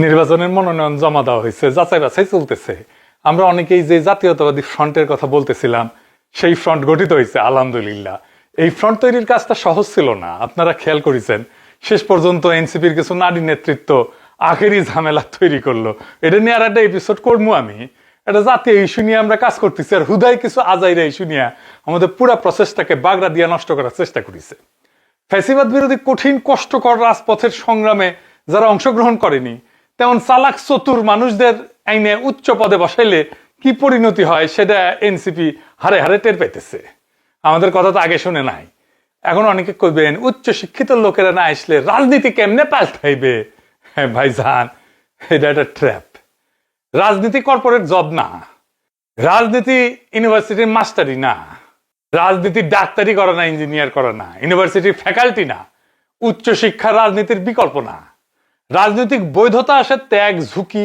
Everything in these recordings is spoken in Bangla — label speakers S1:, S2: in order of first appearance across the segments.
S1: নির্বাচনের মনোনয়ন জমা দেওয়া হয়েছে, যাচাই বাছাই চলতেছে। আমরা অনেকেই যে জাতীয়তাবাদী ফ্রন্টের কথা বলতেছিলাম, সেই ফ্রন্ট গঠিত হয়েছে আলহামদুলিল্লাহ। এই ফ্রন্ট তৈরির কাজটা সহজ ছিল না, আপনারা খেয়াল করেছেন। শেষ পর্যন্ত এনসিপির কিছু নারী নেতৃত্ব আখেরি ঝামেলা তৈরি করলো। এটা নিয়ে আর একটা এপিসোড করবো আমি। এটা জাতীয় ইস্যু নিয়ে আমরা কাজ করতেছি, আর হুদায় কিছু আজাইরা ইস্যু নিয়ে আমাদের পুরো প্রসেসটাকে বাগড়া দিয়ে নষ্ট করার চেষ্টা করেছে। ফ্যাসিবাদ বিরোধী কঠিন কষ্টকর রাজপথের সংগ্রামে যারা অংশগ্রহণ করেনি, তেমন চালাক চতুর মানুষদের আইনে উচ্চ পদে বসাইলে কি পরিণতি হয় সেটা এনসিপি হারে হারে টের পেতেছে। আমাদের কথা তো আগে শুনে নাই। এখন অনেকে কইবেন উচ্চ শিক্ষিত লোকেরা না আসলে রাজনীতি কেমনে পাল্টাইবে। হ্যাঁ ভাইজান, এটা একটা ট্র্যাপ। রাজনীতি কর্পোরেট জব না, রাজনীতি ইউনিভার্সিটির মাস্টারি না, রাজনীতি ডাক্তারি করে না, ইঞ্জিনিয়ার করে না, ইউনিভার্সিটির ফ্যাকাল্টি না, উচ্চশিক্ষা রাজনীতির বিকল্প না। রাজনৈতিক বৈধতা আসে ত্যাগ, ঝুঁকি,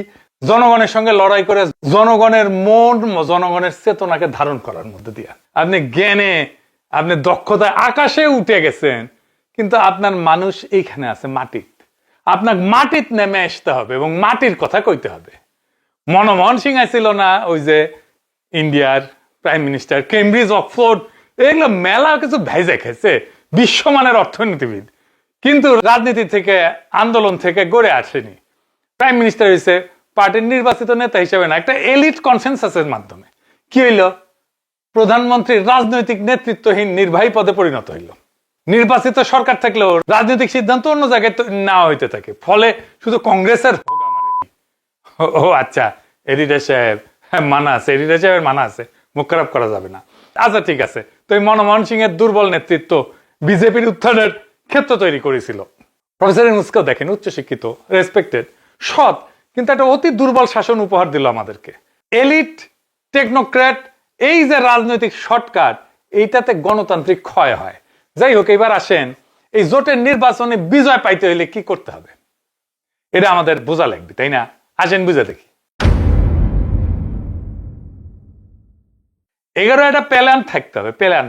S1: জনগণের সঙ্গে লড়াই করে জনগণের মন, জনগণের চেতনাকে ধারণ করার মধ্যে দিয়ে। আপনি জ্ঞানে, আপনি দক্ষতায় আকাশে উঠে গেছেন, কিন্তু আপনার মানুষ এইখানে আছে মাটিত। আপনার মাটিত নেমে আসতে হবে এবং মাটির কথা কইতে হবে। মনমোহন সিং ছিল না ওই যে ইন্ডিয়ার প্রাইম মিনিস্টার, কেমব্রিজ, অক্সফোর্ড, এগুলো মেলা কিছু ভেজে খেয়েছে, বিশ্বমানের অর্থনীতিবিদ, কিন্তু রাজনীতি থেকে, আন্দোলন থেকে গড়ে আসেনি। প্রাইম মিনিস্টার হয়েছে পার্টির নির্বাচিত নেতা হিসেবে না, একটা এলিট কনসেনসাসের মাধ্যমে। কি হইল? প্রধানমন্ত্রী রাজনৈতিক নেতৃত্বহীন নির্বাহী পদে পরিণত হইল। নির্বাচিত সরকার থাকলেও রাজনৈতিক সিদ্ধান্ত অন্য জায়গায় নেওয়া হইতে থাকে, ফলে শুধু কংগ্রেসের হোগা মারেনি। ও আচ্ছা, এডিটার সাহেব মানা আছে, এডিটার সাহেবের মানা আছে, মুখ খারাপ করা যাবে না। আচ্ছা ঠিক আছে, তো এই মনমোহন সিং এর দুর্বল নেতৃত্ব বিজেপির উত্থানের ক্ষেত্র তৈরি করেছিল। প্রফেসর ইউনূসকেও দেখেন, উচ্চশিক্ষিত, রেসপেক্টেড, সৎ, কিন্তু একটা অতি দুর্বল শাসন উপহার দিল আমাদেরকে। এলিট, টেকনোক্র্যাট, এই যে রাজনৈতিক শর্টকাট, এইটাতে গণতান্ত্রিক ক্ষয় হয়। যাই হোক, এবার আসেন এই জোটের নির্বাচনে বিজয় পাইতে হইলে কি করতে হবে, এটা আমাদের বোঝা লাগবে, তাই না? আসেন বুঝে দেখি। 11 একটা প্ল্যান থাকতে হবে, প্ল্যান।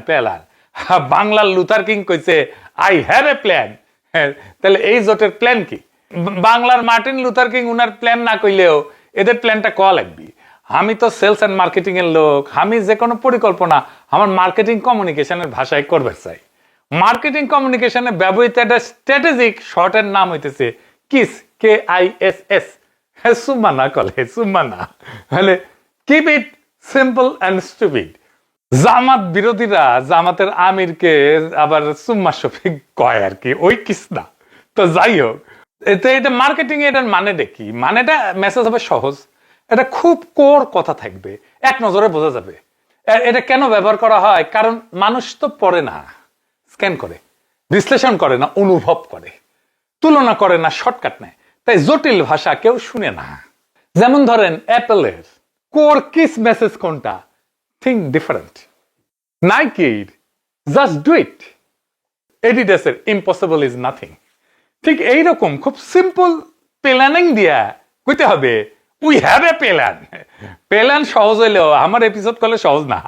S1: বাংলার লুথার কিং কইছে আই হ্যাভ এ প্ল্যান। তাহলে এই জোটের প্ল্যান কি? বাংলার মার্টিন লুথার কিং উনার প্ল্যান না কইলেও এদের প্ল্যানটা কওয়া লাগবে। আমি তো সেলস এন্ড মার্কেটিং এর লোক, আমি যে কোনো পরিকল্পনা আমার মার্কেটিং কমিউনিকেশনের ভাষায় করবে চাই। মার্কেটিং কমিউনিকেশনে ব্যবহৃত একটা স্ট্র্যাটেজিক শর্টের নাম হইতেছে কিস, KISS। সুম্মা না কলে, সুম্মা না, তাহলে keep it simple and stupid. Jamaat বিরোধীরা জামাতের আমিরকে আবার সুম্মা শফিক কয় আর কি, ওই কিস না। তো যাই হোক, এটা মার্কেটিং, এটার মানেটা কি? মানেটা মেসেজ হবে সহজ, এটা খুব কোর কথা থাকবে, এক নজরে বোঝা যাবে। এটা কেন ব্যবহার করা হয়? কারণ মানুষ তো পড়ে না, স্ক্যান করে, বিশ্লেষণ করে না, অনুভব করে, তুলনা করে না, শর্টকাট নেয়। তাই জটিল ভাষা কেউ শুনে না। যেমন ধরেন অ্যাপেলের কোর কিস মেসেজ কোনটা? Think different. নাইকির জাস্ট ডু ইট। এডিডাসের ইম্পসিবল ইজ নাথিং। ঠিক এইরকম খুব সিম্পল প্ল্যানিং দিয়া কইতে হবে we have a plan. Plan সহজ হইলেও আমার এপিসোড করলে সহজ না,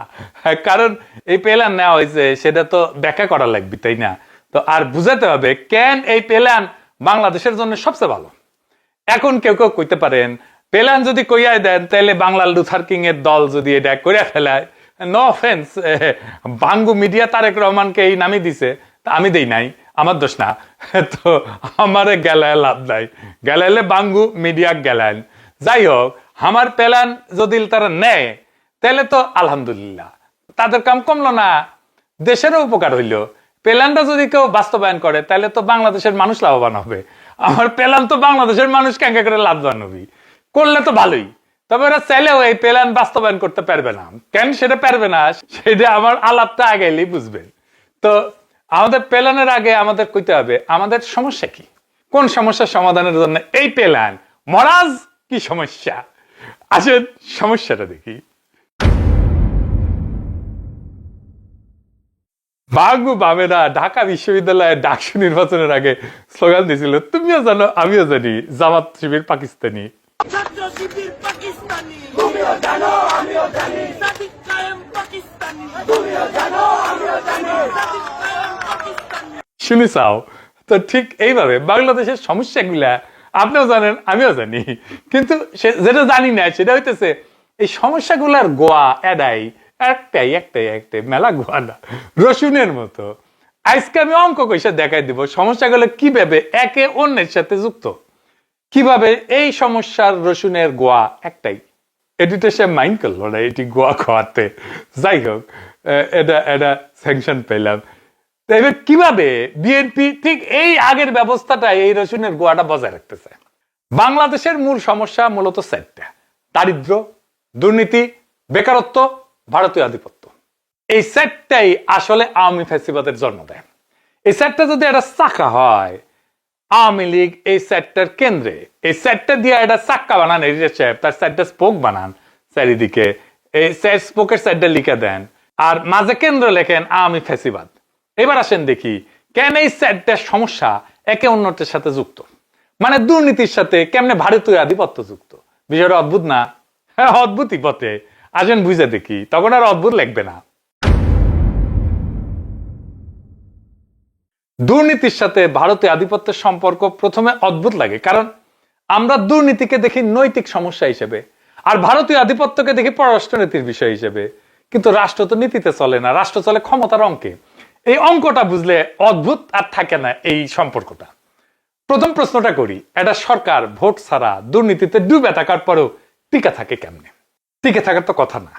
S1: কারণ এই প্ল্যান নেওয়া হয়েছে সেটা তো ব্যাখ্যা করা লাগবে, তাই না? তো আর বুঝাতে হবে কেন এই প্ল্যান বাংলাদেশের জন্য সবচেয়ে ভালো। এখন কেউ কেউ কইতে পারেন প্ল্যান যদি কইয়াই দেন তাহলে বাংলার লুথার কিং এর দল যদি এটা করে ফেলায়, নো অফেন্স, বাঙ্গু মিডিয়া তারেক রহমানকে এই নামই দিছে, তা আমি দেই নাই, আমার দোষ না। তো আমারে গেলায় লাভ নাই, গেলাইলে বাঙ্গু মিডিয়া গেলাইন। যাই হোক, আমার প্ল্যান যদি তারা নেয় তাহলে তো আলহামদুলিল্লাহ, তাদের কাম কমলো না, দেশেরও উপকার হইল। প্ল্যানটা যদি কেউ বাস্তবায়ন করে তাহলে তো বাংলাদেশের মানুষ লাভবান হবে। আমার প্ল্যান তো বাংলাদেশের মানুষ ক্যাঙ্কা করে লাভবান হবে, করলে তো ভালোই। তবে ওরা চাইলেও এই প্ল্যান বাস্তবায়ন করতে পারবে না। কেন সেটা পারবে না, সেটা আমার আলাপটা আগেই বুঝবেন। তো আমাদের প্ল্যানের আগে আমাদের কইতে হবে আমাদের সমস্যা কি, কোন সমস্যার সমাধানের জন্য এই প্ল্যান। মহারাজ কি সমস্যা, আসেন সমস্যাটা দেখি। বাঙ্গু বামেরা ঢাকা বিশ্ববিদ্যালয়ে ডাকসু নির্বাচনের আগে স্লোগান দিয়েছিল, তুমিও জানো আমিও জানি জামাত শিবির পাকিস্তানি।
S2: ছাত্র শিবির পাকিস্তানি, তুমিও জানো আমিও জানি, সাদিক কায়েম পাকিস্তানি, তুমিও জানো আমিও জানি, সাদিক কায়েম পাকিস্তানি।
S1: শুনে চাও তো? ঠিক এইভাবে বাংলাদেশের সমস্যাগুলা আপনিও জানেন, আমিও জানি, কিন্তু যেটা জানি না সেটা হইতেছে এই সমস্যাগুলার গোয়া এডাই একটাই একটাই একটাই, মেলা গোয়া না, রসুনের মতো। আজকে আমি অঙ্ক কইসা দেখাই দিব সমস্যাগুলো কিভাবে একে অন্যের সাথে যুক্ত, কিভাবে এই সমস্যার রসুনের গোয়া একটাই। এডিটর সে মাইন্ড করলো না এটি গোয়া খাওয়াতে, যাই হোক এটা এটা স্যাংশন পেলাম। এবার কিভাবে বিএনপি ঠিক এই আগের ব্যবস্থাটা এই রসুনের গোয়াটা বজায় রাখতেছে। বাংলাদেশের মূল সমস্যা মূলত চারটা: দারিদ্র, দুর্নীতি, বেকারত্ব, ভারতীয় আধিপত্য। এই সেটটাই আসলে আওয়ামী ফ্যাসিবাদের জন্ম দেয়। এই সেটটা যদি একটা চাকা হয়, আওয়ামী লীগ এই সেটটার কেন্দ্রে, এই সেটটা দিয়ে একটা চাক্কা বানান, এডিটর সাহেব তার সেটটা স্পোক বানান চারিদিকে, এই স্পোকের সেটটা লিখে দেন, আর মাঝে কেন্দ্র লেখেন আওয়ামী ফ্যাসিবাদ। এবার আসেন দেখি কেন এই সেটটার সমস্যা একে অন্যটার সাথে যুক্ত, মানে দুর্নীতির সাথে কেমনে ভারতীয় আধিপত্য যুক্ত। বিষয়টা অদ্ভুত না? হ্যাঁ, অদ্ভুতই পথে। আসেন বুঝে দেখি, তখন আর অদ্ভুত লাগবে না। দুর্নীতির সাথে ভারতীয় আধিপত্যের সম্পর্ক প্রথমে অদ্ভুত লাগে, কারণ আমরা দুর্নীতিকে দেখি নৈতিক সমস্যা হিসেবে, আর ভারতীয় আধিপত্যকে দেখি পররাষ্ট্রনীতির বিষয় হিসেবে। কিন্তু রাষ্ট্র তো নীতিতে চলে না, রাষ্ট্র চলে ক্ষমতার অঙ্কে। এই অঙ্কটা বুঝলে অদ্ভুত আর থাকে না এই সম্পর্কটা। প্রথম প্রশ্নটা করি, একটা সরকার ভোট ছাড়া দুর্নীতিতে ডুবে থাকার পরেও টিকে থাকে কেমনে? টিকে থাকার তো কথা না,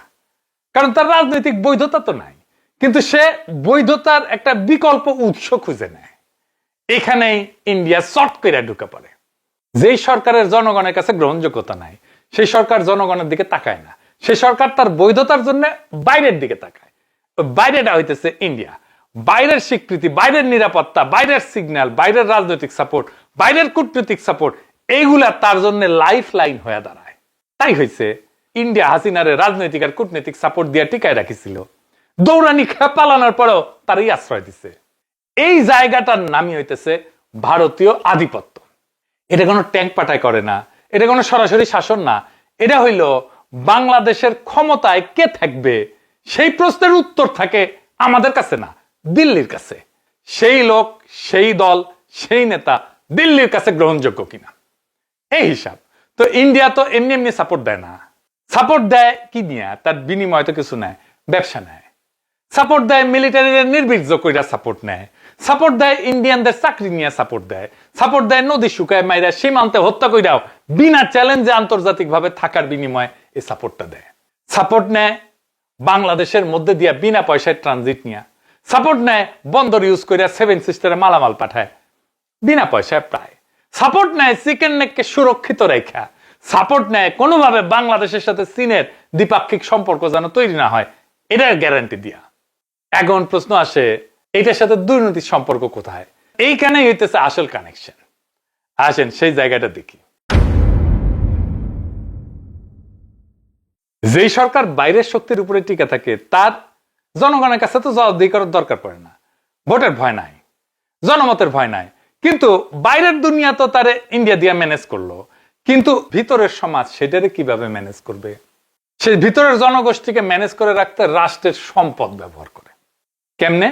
S1: কারণ তার রাজনৈতিক বৈধতা তো নাই। কিন্তু সে বৈধতার একটা বিকল্প উৎস খুঁজে নেয়। এখানেই ইন্ডিয়া শর্ট করে ঢুকে পড়ে। যেই সরকারের জনগণের কাছে গ্রহণযোগ্যতা নাই, সেই সরকার জনগণের দিকে তাকায় না, সেই সরকার তার বৈধতার জন্য বাইরের দিকে তাকায়। বাইরেটা হইতেছে ইন্ডিয়া। বাইরের স্বীকৃতি, বাইরের নিরাপত্তা, বাইরের সিগন্যাল, বাইরের রাজনৈতিক সাপোর্ট, বাইরের কূটনৈতিক সাপোর্ট, এইগুলা তার জন্য লাইফ লাইন হয়ে দাঁড়ায়। তাই হয়েছে ইন্ডিয়া হাসিনারে রাজনৈতিক আর কূটনৈতিক সাপোর্ট দিয়ে টিকায় রাখিছিল। দৌড়ানি পালানোর পরেও তারই আশ্রয় দিছে। এই জায়গাটার নামই হইতেছে ভারতীয় আধিপত্য। এটা কোনো ট্যাঙ্ক পাঠায় করে না, এটা কোনো সরাসরি শাসন না। এটা হইল বাংলাদেশের ক্ষমতায় কে থাকবে সেই প্রশ্নের উত্তর থাকে আমাদের কাছে না, দিল্লির কাছে। সেই লোক, সেই দল, সেই নেতা দিল্লির কাছে গ্রহণযোগ্য কিনা, এই হিসাব। তো ইন্ডিয়া তো এমনি এমনি সাপোর্ট দেয় না। সাপোর্ট দেয় কি নিয়ে? তার বিনিময় তো কিছু নেয়, ব্যবসা নেয়। সাপোর্ট দেয় মিলিটারির নির্বীর্য কইরা সাপোর্ট নেয়, সাপোর্ট দেয় ইন্ডিয়ানদের চাকরি নিয়ে সাপোর্ট দেয়, সাপোর্ট দেয় নদী শুকায় মাইরা সীমান্তে হত্যা কইরাও বিনা চ্যালেঞ্জে আন্তর্জাতিক ভাবে থাকার বিনিময়ে এই সাপোর্টটা দেয়। সাপোর্ট নেয় বাংলাদেশের মধ্যে দিয়া বিনা পয়সায় ট্রানজিট নিয়ে, সাপোর্ট নেয় বন্দর ইউজ কইরা 7 সিস্টারে মালামাল পাঠায় বিনা পয়সায় প্রায়, সাপোর্ট নেয় চিকেন নেককে সুরক্ষিত রেখা, সাপোর্ট নেয় কোনোভাবে বাংলাদেশের সাথে চীনের দ্বিপাক্ষিক সম্পর্ক যেন তৈরি না হয়, এটার গ্যারান্টি দিয়া। এখন প্রশ্ন আসে, এটার সাথে দুর্নীতির সম্পর্ক কোথায়? এইখানে হইতেছে আসল কানেকশন। আসেন সেই জায়গাটা দেখি। যেই সরকার বাইরের শক্তির উপরে টিকে থাকে তার জনগণের কাছে তো জবাবদিহি করার দরকার পড়ে না। ভোটের ভয় নাই, জনমতের ভয় নাই। কিন্তু বাইরের দুনিয়া তো তারে ইন্ডিয়া দিয়ে ম্যানেজ করলো, কিন্তু ভিতরের সমাজ সেটারে কিভাবে ম্যানেজ করবে? সেই ভিতরের জনগোষ্ঠীকে ম্যানেজ করে রাখতে রাষ্ট্রের সম্পদ ব্যবহার করে। কেমনে?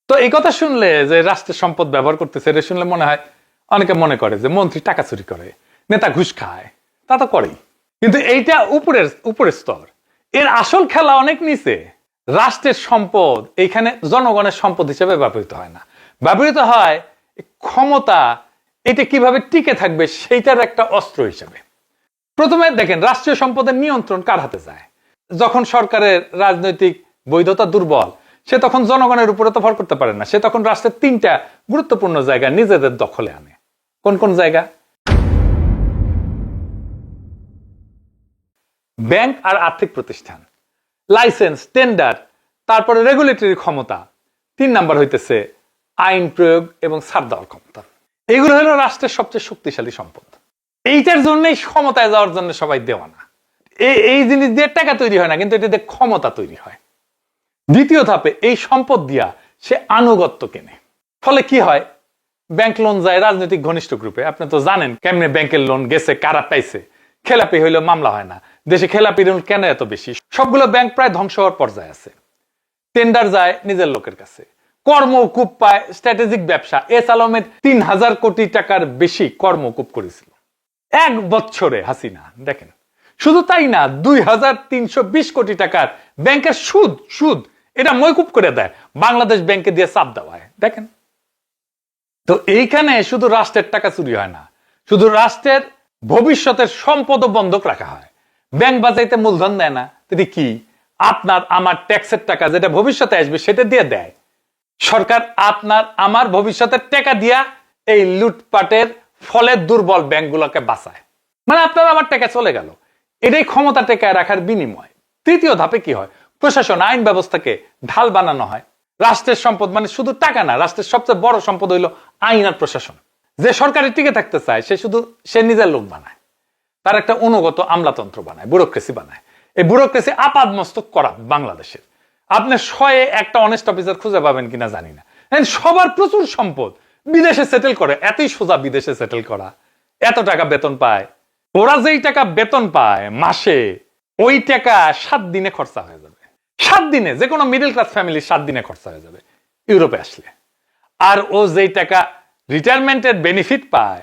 S1: তো এই কথা শুনলে যে রাষ্ট্রের সম্পদ ব্যবহার করতেছে, এটা শুনলে মনে হয়, অনেকে মনে করে যে মন্ত্রী টাকা চুরি করে, নেতা ঘুষ খায়। তা তো করেই, কিন্তু এইটা উপরের স্তর। এর আসল খেলা অনেক নিচে। রাষ্ট্রের সম্পদ এইখানে জনগণের সম্পদ হিসেবে ব্যবহৃত হয় না, ব্যবহৃত হয় ক্ষমতা এটা কিভাবে টিকে থাকবে সেইটার একটা অস্ত্র হিসেবে। প্রথমে দেখেন রাষ্ট্রীয় সম্পদের নিয়ন্ত্রণ কার হাতে যায়? যখন সরকারের রাজনৈতিক বৈধতা দুর্বল, সে তখন জনগণের উপরে তো ভর করতে পারে না, সে তখন রাষ্ট্রের 3টা গুরুত্বপূর্ণ জায়গা নিজেদের দখলে আনে। কোন কোন জায়গা? ব্যাংক আর আর্থিক প্রতিষ্ঠান, লাইসেন্স, টেন্ডার, তারপরে রেগুলেটরি ক্ষমতা, 3 নাম্বার হইতেছে আইন প্রয়োগ এবং ছাড় দেওয়ার ক্ষমতা। এগুলো হলো রাষ্ট্রের সবচেয়ে শক্তিশালী সম্পদ। এইটার জন্যই ক্ষমতায় যাওয়ার জন্য সবাই দেওয়ানা। এই জিনিস দিয়ে টাকা তৈরি হয় না, কিন্তু এটা দিয়ে ক্ষমতা তৈরি হয়। দ্বিতীয় ধাপে এই সম্পদ দিয়া সে আনুগত্য কেনে। ফলে কি হয়? ব্যাংক লোন যায় রাজনৈতিক ঘনিষ্ঠ গ্রুপে। আপনি তো জানেন কেমনে ব্যাংকের লোন গেছে, কারা পাইছে। খেলাপি হইলেও মামলা হয় না। দেশে খেলাপি ঋণ কেন এত বেশি? সবগুলো ব্যাংক প্রায় ধ্বংস হওয়ার পর্যায়ে আছে। টেন্ডার যায় নিজের লোকের কাছে, কর্মকূপ পায়, স্ট্র্যাটেজিক ব্যবসা। এস আলমের 3000 কোটি টাকার বেশি কর্মকূপ করেছিল 1 বছরে হাসিনা। দেখেন, শুধু তাই না, 2320 কোটি টাকার ব্যাংকের সুদ এটা ময়কুব করে দেয়, বাংলাদেশ ব্যাংকে দিয়ে চাপ দেওয়া হয়। দেখেন তো এইখানে শুধু রাষ্ট্রের টাকা চুরি হয় না, শুধু রাষ্ট্রের ভবিষ্যতের সম্পদ বন্ধক রাখা হয়। ব্যাংক বাজাইতে মূলধন দেয় না, এটি কি? আপনার আমার ট্যাক্সের টাকা যেটা ভবিষ্যতে আসবে সেটা দিয়ে দেয় সরকার। আপনার আমার ভবিষ্যতের টাকা দিয়া এই লুটপাটের ফলে দুর্বল ব্যাংকগুলোকে বাঁচায়। মানে আপনার আমার টাকা চলে গেল, এটাই ক্ষমতা টেকায় রাখার বিনিময়। তৃতীয় ধাপে কি হয়? প্রশাসন, আইন ব্যবস্থাকে ঢাল বানানো হয়। রাষ্ট্রের সম্পদ মানে শুধু টাকা না, রাষ্ট্রের সবচেয়ে বড় সম্পদ হইল আইন আর প্রশাসন। যে সরকারি টিকে থাকতে চায় সে নিজের লোক বানায়, তার একটা অনুগত আমলাতন্ত্র বানায়, ব্যুরোক্রেসি বানায়। এই ব্যুরোক্রেসি আপাদমস্তক করা বাংলাদেশের। আপনি 100 অনেস্ট অফিসার খুঁজে পাবেন কিনা জানি না। সবার প্রচুর সম্পদ, বিদেশে সেটেল করে। এতই সোজা বিদেশে সেটেল করা, এত টাকা বেতন পায়। ওরা যেই টাকা বেতন পায় মাসে, ওই টাকা 7 দিনে খরচা হয়ে যাবে। 7 দিনে যে কোনো মিডল ক্লাস ফ্যামিলি 7 দিনে খরচা হয়ে যাবে ইউরোপে আসলে। আর ও যেই টাকা রিটায়ারমেন্টের বেনিফিট পায়,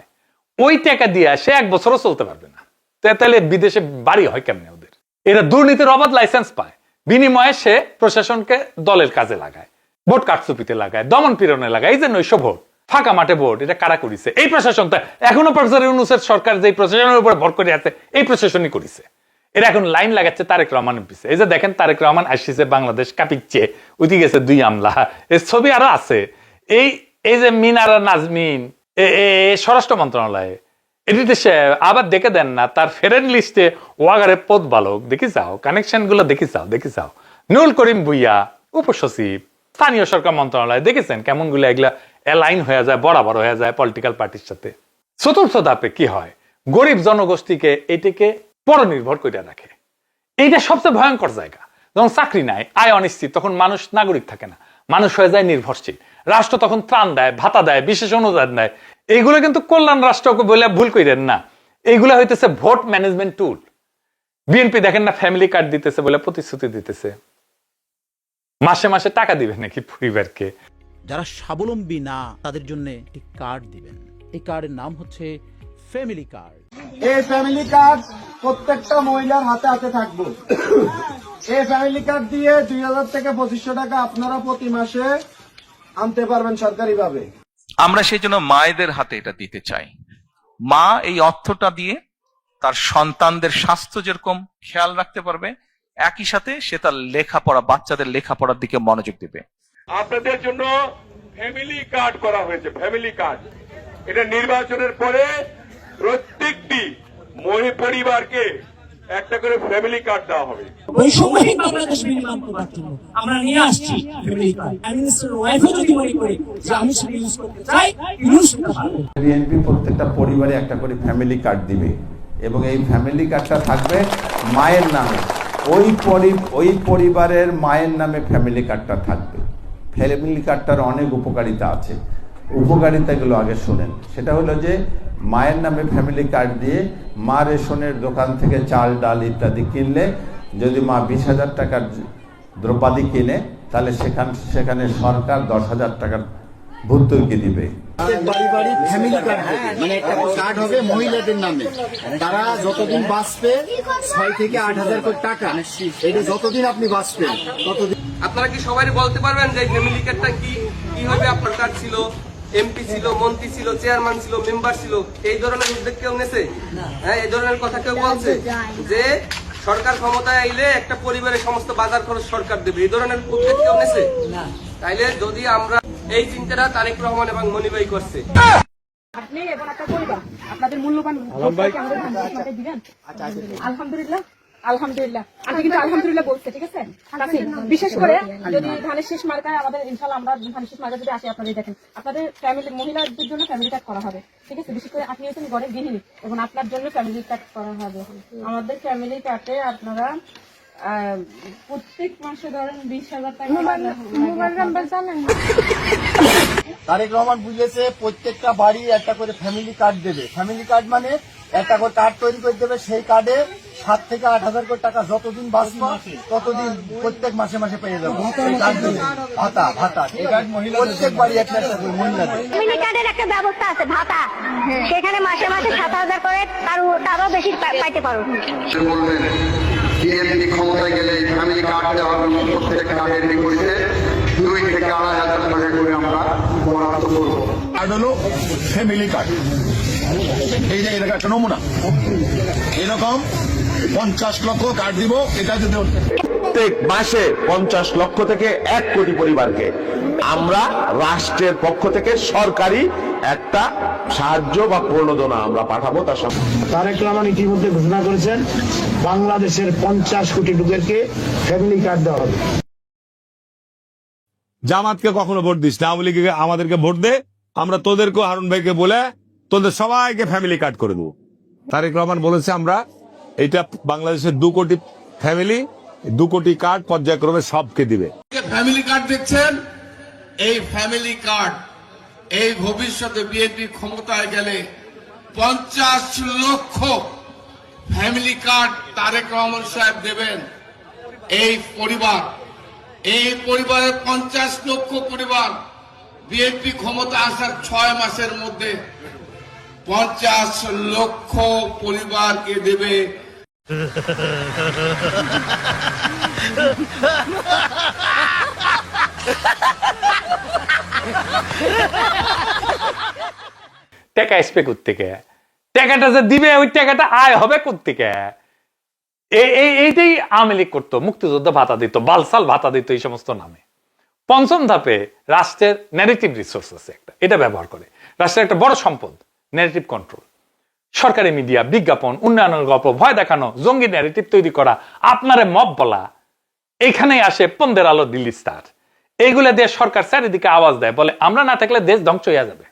S1: ওই টাকা দিয়ে সে 1 বছরও চলতে পারবে না। তাহলে বিদেশে বাড়ি হয় কেমনে ওদের? এরা দুর্নীতির অবাধ লাইসেন্স পায়, বিনিময়ে সে প্রশাসনকে দলের কাজে লাগায়, ভোট কারচুপিতে লাগায়, দমন পীড়নে লাগায়। এই যে নৈশ ভোট, ফাঁকা মাঠে ভোট, এটা কারা করেছে? এই প্রশাসন। এখনো প্রফেসর ইউনূসের সরকার যে প্রশাসনের উপর ভর করে আছে, এই প্রশাসনই করেছে। এরা এখন লাইন লাগাচ্ছে তারেক রহমানের পিছে। এই যে দেখেন, তারেক রহমান আসছে, বাংলাদেশ কাঁপিচ্ছে, উঠে গেছে 2 আমলা। এর ছবি আরো আছে। এই যে মিনারা নাজমিন স্বরাষ্ট্র মন্ত্রণালয়ে, এটিতে সে আবার দেখে দেন না তার ফেরেন লিস্টে ওয়াগারে পদ বালক, দেখি যাও, কানেকশন গুলো দেখি যাও। নুরুল করিম ভুইয়া উপসচিব, স্থানীয় সরকার মন্ত্রণালয়, দেখেছেন কেমন গুলো এগুলা অ্যালাইন হয়ে যায়, বরাবর হয়ে যায় পলিটিক্যাল পার্টির সাথে। চতুর্থ ধাপে কি হয়? গরিব জনগোষ্ঠীকে এটিকে পরনির্ভর করে রাখে। এইটা সবচেয়ে ভয়ঙ্কর জায়গা। যখন চাকরি নাই, আয় অনিশ্চিত, তখন মানুষ নাগরিক থাকে না, মানুষ হয়ে যায় নির্ভরশীল। রাষ্ট্র তখন ত্রাণ দেয়, ভাতা দেয়, বিশেষ অনুদান দেয়। এইগুলো কিন্তু কল্যাণ রাষ্ট্রকে বলে ভুল করেন না, এইগুলো হইতেছে ভোট ম্যানেজমেন্ট টুল। বিএনপি দেখেন না, ফ্যামিলি কার্ড দিতেছে বলে প্রতিশ্রুতি দিতেছে, মাসে মাসে টাকা দিবে নাকি পরিবারকে।
S3: যারা স্বাবলম্বী না তাদের জন্য একটি কার্ড দিবেন। এই কার্ডের নাম হচ্ছে ফ্যামিলি কার্ড।
S4: এই ফ্যামিলি কার্ড প্রত্যেকটা মহিলার হাতে হাতে থাকবে। এই ফ্যামিলি কার্ড দিয়ে 2000 থেকে 2500 টাকা আপনারা প্রতি মাসে আনতে পারবেন সরকারিভাবে।
S5: আমরা সেই জন্য মায়েদের হাতে এটা দিতে চাই। মা এই অর্থটা দিয়ে তার সন্তানদের স্বাস্থ্য যেরকম খেয়াল রাখতে পারবে, একই সাথে সে তার লেখাপড়া, বাচ্চাদের লেখাপড়ার দিকে মনোযোগ দেবে।
S6: আপনাদের জন্য ফ্যামিলি কার্ড করা হয়েছে। ফ্যামিলি কার্ড এটা নির্বাচনের পরে প্রত্যেকটি পরিবারকে একটা করে ফ্যামিলি কার্ড দেওয়া হবে।
S7: বৈষম্যহীন বাংলাদেশ বিনির্মাণ করার জন্য আমরা নিয়ে আসছি ফ্যামিলি কার্ড। মিনিস্টার ওয়াইফও যদি মনে করে যে আমি সেটা ইউজ করতে চাই, ইউজ করতে পারবো।
S8: বিএনপি প্রত্যেকটা পরিবারে একটা করে ফ্যামিলি কার্ড দিবে এবং এই ফ্যামিলি কার্ডটা থাকবে মায়ের নামে। ওই পরিবারের মায়ের নামে ফ্যামিলি কার্ডটা থাকবে। ফ্যামিলি কার্ডটার অনেক উপকারিতা আছে, উপকারিতাগুলো আগে শোনেন। সেটা হলো যে মায়ের নামে ফ্যামিলি কার্ড দিয়ে মা রেশনের দোকান থেকে চাল, ডাল ইত্যাদি কিনলে, যদি মা 20,000 টাকার দ্রব্যাদি কিনে, তাহলে সেখানে সরকার 10,000 টাকার ভর্তুকি দিবে।
S4: বাড়ি বাড়ি ফ্যামিলি কার্ড হবে, মানে একটা কার্ড হবে মহিলাদের নামে। তারা যতদিন বাঁচবে 6 থেকে 8,000 করে টাকা, এটা যতদিন আপনি বাঁচবেন ততদিন।
S9: আপনারা কি সবাই বলতে পারবেন যে ফ্যামিলি কার্ডটা কি হবে? আপনার কার্ড ছিল, এমপি ছিল, মন্ত্রী ছিল, চেয়ারম্যান ছিল, মেম্বার ছিল, এই ধরনের উদ্যোগ কেউ নেছে? হ্যাঁ, এই ধরনের কথা কেউ বলছে যে সরকার ক্ষমতায় আইলে একটা পরিবারের সমস্ত বাজার খরচ সরকার দেবে, এই ধরনের উদ্যোগ কেউ নেছে? তাইলে যদি আমরা এই চিন্তাটা তারেক রহমান এবং মনিভাই করছে।
S10: আপনি এবং আপনার পরিবার আপনাদের মূল্যবান ভোটকে আমাদের ধানের দিবেন। আলহামদুলিল্লাহ, আলহামদুলিল্লাহ। আপনি কিন্তু আলহামদুলিল্লাহ বলছে, ঠিক আছে? বিশেষ করে যদি ধানের শেষ মার্কায় আমাদের ইনশাল্লাহ আমরা ধানের শেষ মার্কা যদি আসি, আপনাদের দেখেন আপনাদের ফ্যামিলি মহিলাদের জন্য ফ্যামিলি কার্ড করা হবে, ঠিক আছে? বিশেষ করে আপনি হচ্ছেন ঘরের গৃহিণী এবং আপনার জন্য ফ্যামিলি কার্ড করা হবে। আমাদের ফ্যামিলি কার্ডে আপনারা প্রত্যেক মাসে ধরেন 20,000 টাকা মোবাইল নাম্বার জানেন।
S4: তারেক রহমান বুঝেছে প্রত্যেকটা বাড়ি একটা করে ফ্যামিলি কার্ড দেবে। ফ্যামিলি কার্ড মানে একটা করে কার্ড তৈরি করে দেবে, সেই কার্ডে 7 থেকে 8,000 করে টাকা যতদিন বাঁচবে ততদিন প্রত্যেক মাসে মাসে পেয়ে যাবো। ভাতা ভাতা প্রত্যেক বাড়ি একটা করে মহিলাদের
S10: ফ্যামিলি কার্ডের একটা ব্যবস্থা আছে, ভাতা, সেখানে মাসে মাসে 7,000 করে তারও বেশি পাইতে পারো।
S11: বললেন বিএনপি ক্ষমতায় গেলে ফ্যামিলি কার্ড দেওয়ার জন্য প্রত্যেক কার্ডের বিপরীতে 2 থেকে 2,500 টাকা করে আমরা বরাদ্দ করবো।
S6: কার্ড হলো ফ্যামিলি কার্ড। এই যে এরকম একটা নমুনা, এরকম 50 লক্ষ কার্ড দিব। এটা যদি
S11: প্রত্যেক মাসে 50 লক্ষ থেকে 1 কোটি পরিবারকে আমরা রাষ্ট্রের পক্ষ থেকে সরকারি একটা সাহায্য বা প্রণোদনা আমরা পাঠাবো। তার সাথে
S7: তারেক রহমান ইতিমধ্যে ঘোষণা করেছেন বাংলাদেশের 50 কোটি লোকেরকে ফ্যামিলি কার্ড দেওয়া হবে।
S12: জামাতকে কখনো ভোট দিস না, আওয়ামী লীগকে আমাদেরকে ভোট দে, আমরা তোদেরকেও হারুন ভাইকে বলে তোদের সবাইকে ফ্যামিলি কার্ড করে দেবো। তারেক রহমান বলেছে আমরা এইটা বাংলাদেশের 2 কোটি ফ্যামিলি, 2 কোটি কার্ড পর্যায়ক্রমে সবকে দিবে।
S6: ফ্যামিলি কার্ড দেখছেন, এই ফ্যামিলি কার্ড এই ভবিষ্যতে বিএনপি ক্ষমতায় গেলে 50 লক্ষ ফ্যামিলি কার্ড তারেক রহমান সাহেব দেবেন। এই পরিবারের 50 লক্ষ পরিবার বিএনপি ক্ষমতা আসার 6 মাসের মধ্যে 50 লক্ষ পরিবারকে দেবে।
S1: টাকা আসবে কোত্থেকে? টাকাটা যে দিবে ওই টাকাটা আয় হবে কোত্থেকে? এইটাই আওয়ামী লীগ করতো, মুক্তিযুদ্ধ ভাতা দিত, বালসাল ভাতা দিত, এই সমস্ত নামে। 5ম ধাপে রাষ্ট্রের ন্যারেটিভ রিসোর্স আছে একটা, এটা ব্যবহার করে রাষ্ট্রের একটা বড় সম্পদ ন্যারেটিভ কন্ট্রোল। সরকারি মিডিয়া, বিজ্ঞাপন, উন্নয়নের গল্প, ভয় দেখানো, জঙ্গি ন্যারেটিভ তৈরি করা, আপনারে মব বলা, এখানেই আসে 15 আলো, দিল্লি স্টার। এইগুলা দিয়ে সরকার চারিদিকে আওয়াজ দেয়, বলে আমরা না থাকলে দেশ ধ্বংস হয়ে যাবে।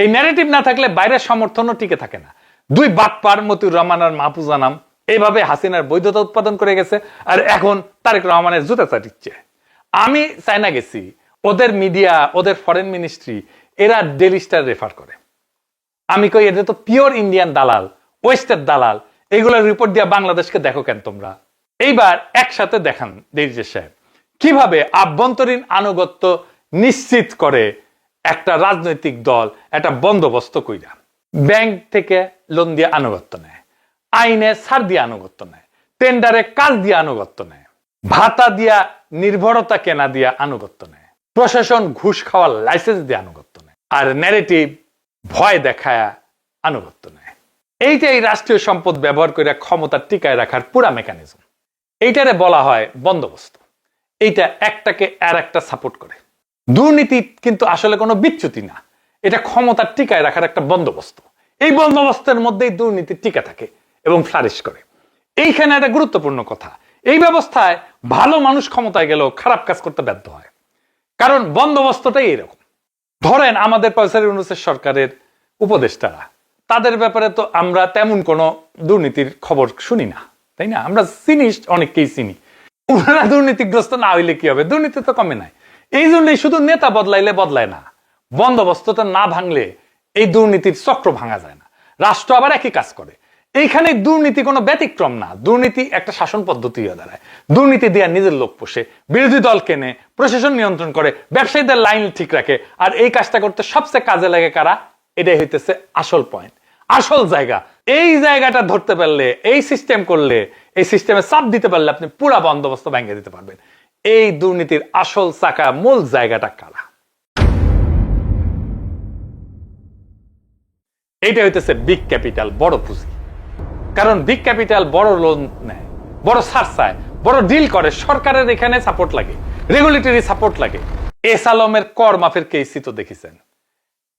S1: এই ন্যারেটিভ না থাকলে বাইরের সমর্থনও টিকে থাকে না। 2 বাটপার মতিউর রহমান আর মাহফুজা নাম এইভাবে হাসিনার বৈধতা উৎপাদন করে গেছে, আর এখন তারেক রহমানের জুতা চাটিচ্ছে। আমি চায়না গেছি, ওদের মিডিয়া, ওদের ফরেন মিনিস্ট্রি, এরা ডেইলি স্টার রেফার করে। আমি কই এটা তো পিওর ইন্ডিয়ান দালাল, ওয়েস্টের দালাল, এইগুলোর রিপোর্ট দিয়া বাংলাদেশকে দেখো কেন তোমরা? এইবার একসাথে দেখান দেরিজে সাহেব কিভাবে আভ্যন্তরীণ আনুগত্য নিশ্চিত করে একটা রাজনৈতিক দল একটা বন্দোবস্ত কইরা। ব্যাংক থেকে লোন দিয়ে আনুগত্য নেয়, আইনে ছাড় দিয়ে আনুগত্য নেয়, টেন্ডারে কাজ দিয়ে আনুগত্য নেয়, ভাতা দিয়া নির্ভরতা কেনা দিয়া আনুগত্য নেয়, প্রশাসন ঘুষ খাওয়ার লাইসেন্স দিয়ে আনুগত্য নেয়, আর ন্যারেটিভ ভয় দেখায় আনুগত্য নেয়। এইটাই রাষ্ট্রীয় সম্পদ ব্যবহার করে ক্ষমতা টিকায় রাখার পুরা মেকানিজম। এইটারে বলা হয় বন্দোবস্ত। এইটা একটাকে আর একটা সাপোর্ট করে। দুর্নীতি কিন্তু আসলে কোনো বিচ্যুতি না, এটা ক্ষমতা টিকায় রাখার একটা বন্দোবস্ত। এই বন্দোবস্তের মধ্যেই দুর্নীতি টিকে থাকে এবং ফ্লারিশ করে। এইখানে একটা গুরুত্বপূর্ণ কথা, এই ব্যবস্থায় ভালো মানুষ ক্ষমতায় গেলেও খারাপ কাজ করতে বাধ্য হয়, কারণ বন্দোবস্তটাই এরকম। ধরেন আমাদের পয়সার ইউনূসের সরকারের উপদেষ্টারা, তাদের ব্যাপারে তো আমরা তেমন কোনো দুর্নীতির খবর শুনি না, তাই না? আমরা চিনি, অনেককেই চিনি। ওনারা দুর্নীতিগ্রস্ত না হইলে কি হবে? দুর্নীতি তো কমে নাই। এই জন্যই শুধু নেতা বদলাইলে বদলায় না, বন্দোবস্তটা না ভাঙলে এই দুর্নীতির চক্র ভাঙা যায় না। রাষ্ট্র আবার একই কাজ করে। এইখানে দুর্নীতি কোনো ব্যতিক্রম না, দুর্নীতি একটা শাসন পদ্ধতি হয়ে দাঁড়ায়। দুর্নীতি দিয়ে নিজের লোক পোষে, বিরোধী দল কেনে, প্রশাসন নিয়ন্ত্রণ করে, ব্যবসায়ীদের লাইন ঠিক রাখে, আর এই কাজটা করতে সবচেয়ে কাজে লাগে কারা? এটাই হইতেছে আসল পয়েন্ট, আসল জায়গা। এই জায়গাটা ধরতে পারলে, এই সিস্টেম করলে, এই সিস্টেমে চাপ দিতে পারলে আপনি পুরা বন্দোবস্ত ভেঙে দিতে পারবেন। এই দুর্নীতির আসল চাকা, মূল জায়গাটা কারা? এইটা হইতেছে বিগ ক্যাপিটাল, বড় পুঁজি। কারণ বিগ ক্যাপিটাল বড় লোন নেয়, বড় ছাড় চায়, বড় ডিল করে। সরকারের এখানে সাপোর্ট লাগে, রেগুলেটরি সাপোর্ট লাগে। এস আলমের কর মাফের কেসই তো দেখেছেন।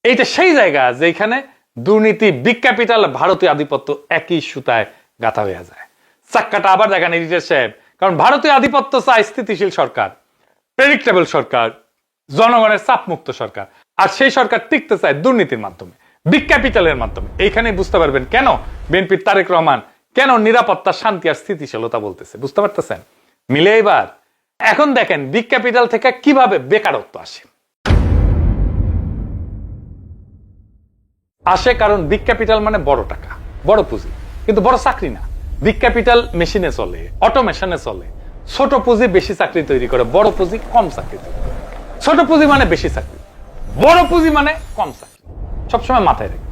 S1: এইটা সেই জায়গা যেখানে দুর্নীতি, বিগ ক্যাপিটাল, ভারতীয় আধিপত্য একই সুতায় গাঁথা হয়ে যায়। চাক্কাটা আবার দেখেন এডিটর সাহেব, কারণ ভারতীয় আধিপত্য চায় স্থিতিশীল সরকার, প্রেডিক্টেবল সরকার, জনগণের চাপমুক্ত সরকার। আর সেই সরকার টিকতে চায় দুর্নীতির মাধ্যমে, বিগ ক্যাপিটালের মাধ্যমে। এইখানে বুঝতে পারবেন কেন বিএনপির তারেক রহমান কেন নিরাপত্তা, শান্তি আর স্থিতিশীলতা বলতেছে। বুঝতে পারতেছেন? মিলে এবার এখন দেখেন বিগ ক্যাপিটাল থেকে কিভাবে বেকারত্ব আসে। কারণ বিগ ক্যাপিটাল মানে বড় টাকা, বড় পুঁজি, কিন্তু বড় চাকরি না। বিগ ক্যাপিটাল মেশিনে চলে, অটোমেশনে চলে। ছোট পুঁজি বেশি চাকরি তৈরি করে, বড় পুঁজি কম চাকরি তৈরি করে। ছোট পুঁজি মানে বেশি চাকরি, বড় পুঁজি মানে কম চাকরি, সবসময় মাথায় রেখে।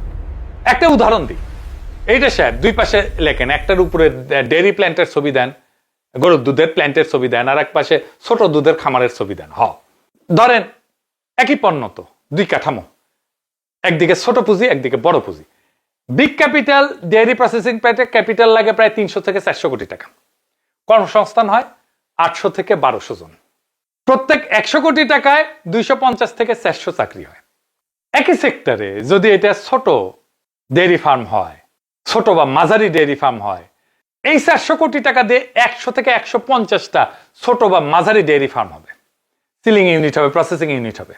S1: একটা উদাহরণ দিই, এইটা স্যার দুই পাশে লেখেন, একটার উপরে ডেয়ারি প্ল্যান্টের ছবি দেন, গরুর দুধের প্ল্যান্টের ছবি দেন, আর এক পাশে ছোট দুধের খামারের ছবি দেন। ধরেন একই পণ্য তো, দুই কাঠামো, একদিকে ছোট পুঁজি একদিকে বড় পুঁজি। বিগ ক্যাপিটাল ডেয়ারি প্রসেসিং প্ল্যান্টে ক্যাপিটাল লাগে প্রায় 300 থেকে 400 কোটি টাকা, কর্মসংস্থান হয় 800 থেকে 1200 জন। প্রত্যেক 100 কোটি টাকায় 250 থেকে 400 চাকরি হয়। একই সেক্টরে যদি এটা ছোট ডেয়ারি ফার্ম হয়, ছোট বা মাঝারি ডেয়ারি ফার্ম হয়, এই 400 কোটি টাকা দিয়ে 100 থেকে 150টা ছোট বা মাঝারি ডেয়ারি ফার্ম হবে, সিলিং ইউনিট হবে, প্রসেসিং ইউনিট হবে,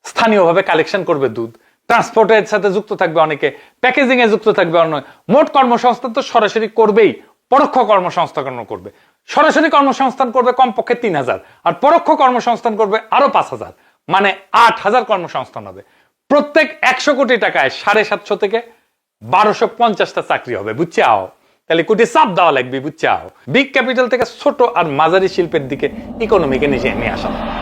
S1: স্থানীয়ভাবে কালেকশন করবে দুধ, ট্রান্সপোর্টের সাথে যুক্ত থাকবে অনেকে, প্যাকেজিং এ যুক্ত থাকবে অন্য। মোট কর্মসংস্থান তো সরাসরি করবেই, পরোক্ষ কর্মসংস্থান করবে। সরাসরি কর্মসংস্থান করবে কমপক্ষে 3000, আর পরোক্ষ কর্মসংস্থান করবে আরো 5000, মানে 8000 কর্মসংস্থান হবে। প্রত্যেক 100 কোটি টাকায় 750 থেকে 1250টা চাকরি হবে, বুঝছে আও? তাহলে কোটি চাপ দেওয়া লাগবে, বুঝছে আও? বিগ ক্যাপিটাল থেকে ছোট আর মাঝারি শিল্পের দিকে ইকোনমিকে নিয়ে আসা লাগবে,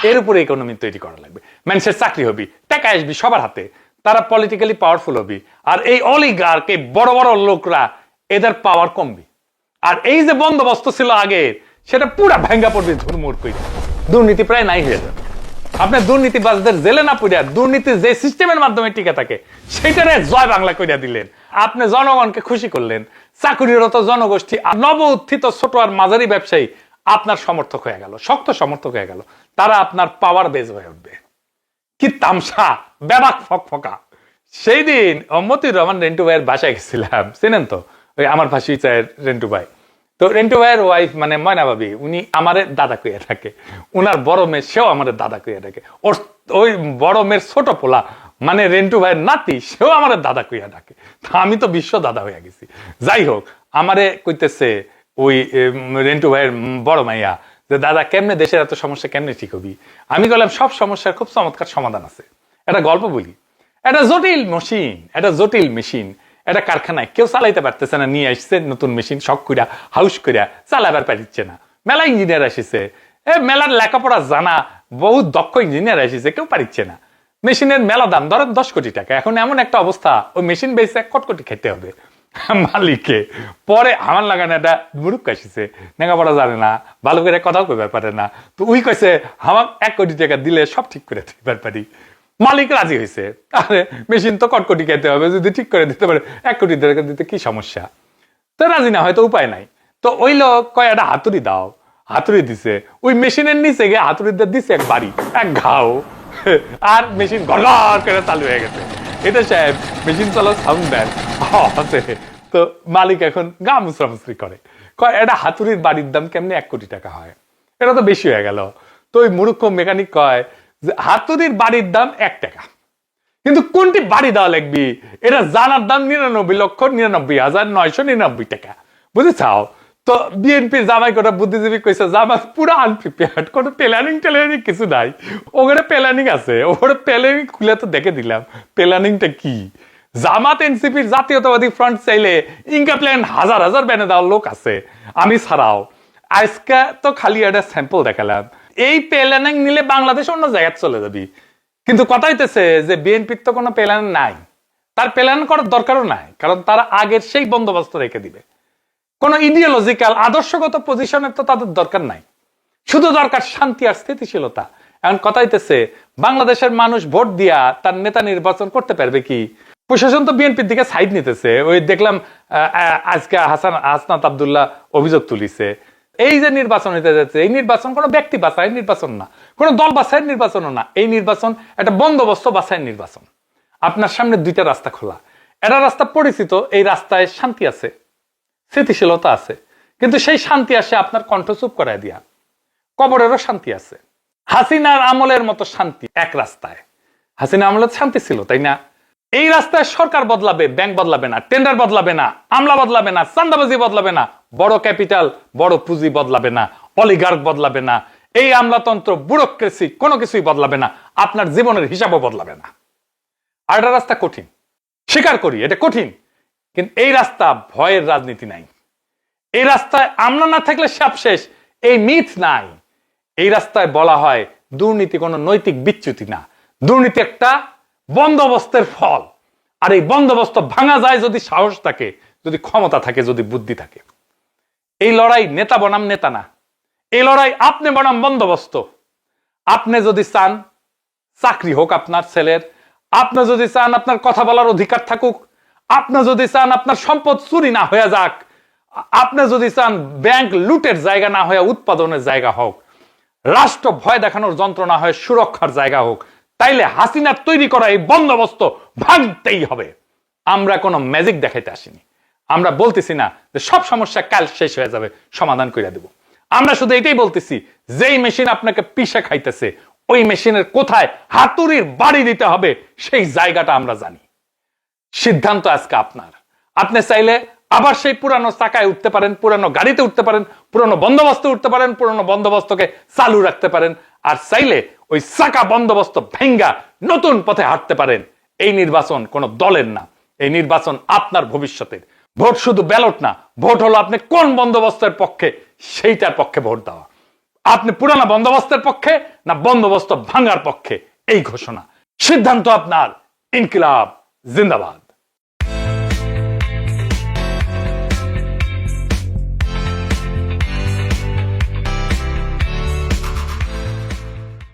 S1: এর উপরে ইকোনমি তৈরি করা লাগবে। মানুষের চাকরি হবি, টাকা আসবি সবার হাতে, তারা পলিটিক্যালি পাওয়ারফুল হবি, আর এই অলিগার্ক, এই বড় বড় লোকরা, এদের পাওয়ার কমবি। আর এই যে বন্দোবস্ত ছিল আগে, সেটা পুরা ভেঙ্গা পড়বে ধুরমুর করে, দুর্নীতি প্রায় নাই হয়ে যাবে। আপনার দুর্নীতিবাজদের জেলে না পড়িয়া দুর্নীতি যে সিস্টেমের মাধ্যমে টিকে থাকে সেটারে জয় বাংলা করিয়া দিলেন, আপনি জনগণকে খুশি করলেন। চাকরিরত জনগোষ্ঠী আর নব উত্থিত ছোট আর মাঝারি ব্যবসায়ী আপনার সমর্থক হয়ে গেল, শক্ত সমর্থক হয়ে গেল, তারা আপনার পাওয়ার বেজ হয়ে উঠবে। কি তামসা, ব্যাবাক ফকফকা। সেই দিন মতিউর রহমান রেন্টু ভাইয়ের বাসায় গেছিলাম, চেনেন তো, ওই আমার ভাসি চায়ের রেন্টু ভাই। তো রেন্টু ভাইয়ের ওয়াইফ মানে ময়না ভাবি, উনি আমারে দাদা কইয়া থাকে, উনার বড় মেয়ে সেও আমাদের দাদা কইয়া থাকে, ওই বড় মেয়ের ছোট পোলা মানে রেন্টু ভাইয়ের নাতি, সেও আমাদের দাদা কইয়া ডাকে। তা আমি তো বিশ্ব দাদা হইয়া গেছি। যাই হোক, আমারে কইতেছে ওই রেন্টু ভাইয়ের বড় মাইয়া যে দাদা কেমনে দেশের এত সমস্যা কেমনে ঠিক হবি? আমি বললাম সব সমস্যার খুব চমৎকার সমাধান আছে। একটা গল্প বলি, একটা জটিল মেশিন, একটা জটিল মেশিন একটা কারখানায় কেউ চালাইতে পারতেছে না, নিয়ে আসছে নতুন মেশিন, শখ কইরা হাউস কইরা চালাবার পারিচ্ছে না। মেলা ইঞ্জিনিয়ার আসিছে, মেলার লেখাপড়া জানা বহু দক্ষ ইঞ্জিনিয়ার আসিছে, কেউ পারিচ্ছে না। মেশিনের মেলা দাম ধরেন 10 কোটি টাকা। এখন এমন একটা অবস্থা, ওই মেশিন বেচে 1 কোটি খেতে হবে মালিককে। পরে আমার লাগানো একটা মুরুখ আসিছে, লেখাপড়া জানে না, ভালো করে কথাও কইবার পারে না। তো ওই কইছে আমার 1 কোটি টাকা দিলে সব ঠিক করে দিবার পারি। মালিক রাজি হয়েছে, আরে মেশিন তো কটকটি খেতে হবে, যদি ঠিক করে দিতে পারে 1 কোটি টাকা দিতে কি সমস্যা? তো রাজি না, হয়তো উপায় নাই। তো ওই লোক কয় একটা হাতুড়ি দাও, হাতুড়ি দিছে, ওই মেশিনের নিচে গিয়ে হাতুড়িটা দিছে এক বাড়ি, এক ঘাও, আর মেশিন ঘর করে চালু হয়ে গেছে। এটা সাহেব মেশিন চালাও সাউন্ড দেন আছে। তো মালিক এখন গা মুসরামুসরি করে, কয় এটা হাতুড়ির বাড়ির দাম কেমনি 1 কোটি টাকা হয়? এটা তো বেশি হয়ে গেল। তো ওই মূর্খ মেকানিক কয় যে হাতুড়ির বাড়ির দাম 1 টাকা, কিন্তু কোনটি বাড়ি দেওয়া লাগবি এটা জানার দাম 99,99,999 টাকা, বুঝেছাও? তো বিএনপির জামাই কোটা বুদ্ধিজীবী কইছে জামাত পুরো আনপ্রিপেয়ার্ড, কোনো প্ল্যানিং কিছু নাই। ওখানে প্ল্যানিং আছে, ওখানে প্ল্যানিং খুলে তো দেখে দিলাম প্ল্যানিংটা কি। জামাত এনসিপির জাতীয়তাবাদী ফ্রন্ট চাইলে ইনকা প্ল্যান হাজার হাজার ব্যানে দেওয়ার লোক আছে, আমি ছাড়াও। আজকে তো খালি একটা স্যাম্পল দেখালাম। এই প্ল্যানিং নিলে বাংলাদেশ অন্য জায়গায় চলে যাবি। কিন্তু কথা হইতেছে যে বিএনপির তো কোনো প্ল্যান নাই, তার প্ল্যান করার দরকারও নাই, কারণ তারা আগের সেই বন্দোবস্ত রেখে দিবে। কোন ইডিওলজিক্যাল আদর্শগত পজিশনের তো তাদের দরকার নাই, শুধু দরকার শান্তি আর স্থিতিশীলতা। এখন কথা হইতেছে বাংলাদেশের মানুষ ভোট দিয়া তার নেতা নির্বাচন করতে পারবে কি? প্রশাসন তো বিএনপির দিকে সাইড নিতেছে। ওই দেখলাম আজকে হাসনাত আব্দুল্লাহ অভিযোগ তুলিছে, এই যে নির্বাচন হইতে যাচ্ছে, এই নির্বাচন কোনো ব্যক্তি বাছাইয়ের নির্বাচন না, কোনো দল বাছাইয়ের নির্বাচনও না। এই নির্বাচন একটা বন্দোবস্ত বাছাইয়ের নির্বাচন। আপনার সামনে 2টা রাস্তা খোলা, একটা রাস্তা পরিচিত, এই রাস্তায় শান্তি আছে, স্থিতিশীলতা আছে, কিন্তু সেই শান্তি আসে আপনার কণ্ঠ চুপ করায় দিয়া। কবরেরও শান্তি আছে। হাসিনার আমলের মতো শান্তি এক রাস্তায়, হাসিনা আমলের শান্তি ছিল, তাই না? এই রাস্তায় সরকার বদলাবে, ব্যাংক বদলাবে না, টেন্ডার বদলাবে না, আমলা বদলাবে না, চান্দাবাজি বদলাবে না, বড় ক্যাপিটাল বড় পুঁজি বদলাবে না, অলিগার্ক বদলাবে না, এই আমলাতন্ত্র ব্যুরোক্রেসি কোনো কিছুই বদলাবে না, আপনার জীবনের হিসাবও বদলাবে না। আর একটা রাস্তা কঠিন, স্বীকার করি এটা কঠিন, কিন্তু এই রাস্তা ভয়ের রাজনীতি নাই। এই রাস্তায় আমরা না থাকলে সব শেষ, এই মিথ নাই। এই রাস্তায় বলা হয় দুর্নীতি কোনো নৈতিক বিচ্যুতি না, দুর্নীতি একটা বন্দোবস্তের ফল। আর এই বন্দোবস্ত ভাঙা যায় যদি সাহস থাকে, যদি ক্ষমতা থাকে, যদি বুদ্ধি থাকে। এই লড়াই নেতা বনাম নেতা না, এই লড়াই আপনি বনাম বন্দোবস্ত। আপনি যদি চান চাকরি হোক আপনার ছেলের, আপনি যদি চান আপনার কথা বলার অধিকার থাকুক, আপনি যদি চান আপনার সম্পদ চুরি না হয়ে যাক, আপনি যদি চান ব্যাংক লুটের জায়গা না হয়ে উৎপাদনের জায়গা হোক, রাষ্ট্র ভয় দেখানোর যন্ত্র না হয়ে সুরক্ষার জায়গা হোক, তাইলে হাসিনার তৈরি করা এই বন্দোবস্ত ভাঙতেই হবে। আমরা কোনো ম্যাজিক দেখাইতে আসিনি। আমরা বলতেছি না যে সব সমস্যা কাল শেষ হয়ে যাবে, সমাধান করে দেব। আমরা শুধু এটাই বলতেছি, যেই মেশিন আপনাকে পিষে খাইতেছে ওই মেশিনের কোথায় হাতুড়ির বাড়ি দিতে হবে সেই জায়গাটা আমরা জানি। সিদ্ধান্ত আজকে আপনার। আপনি চাইলে আবার সেই পুরানো চাকায় উঠতে পারেন, পুরানো গাড়িতে উঠতে পারেন, পুরানো বন্দোবস্তে উঠতে পারেন, পুরানো বন্দোবস্তকে চালু রাখতে পারেন, আর চাইলে ওই চাকা বন্দোবস্ত ভেঙ্গা নতুন পথে হাঁটতে পারেন। এই নির্বাচন কোনো দলের না, এই নির্বাচন আপনার ভবিষ্যতের। ভোট শুধু ব্যালট না, ভোট হলো আপনি কোন বন্দোবস্তের পক্ষে সেইটার পক্ষে ভোট দেওয়া। আপনি পুরানো বন্দোবস্তের পক্ষে না বন্দোবস্ত ভাঙার পক্ষে, এই ঘোষণা। সিদ্ধান্ত আপনার। ইনকিলাব জিন্দাবাদ।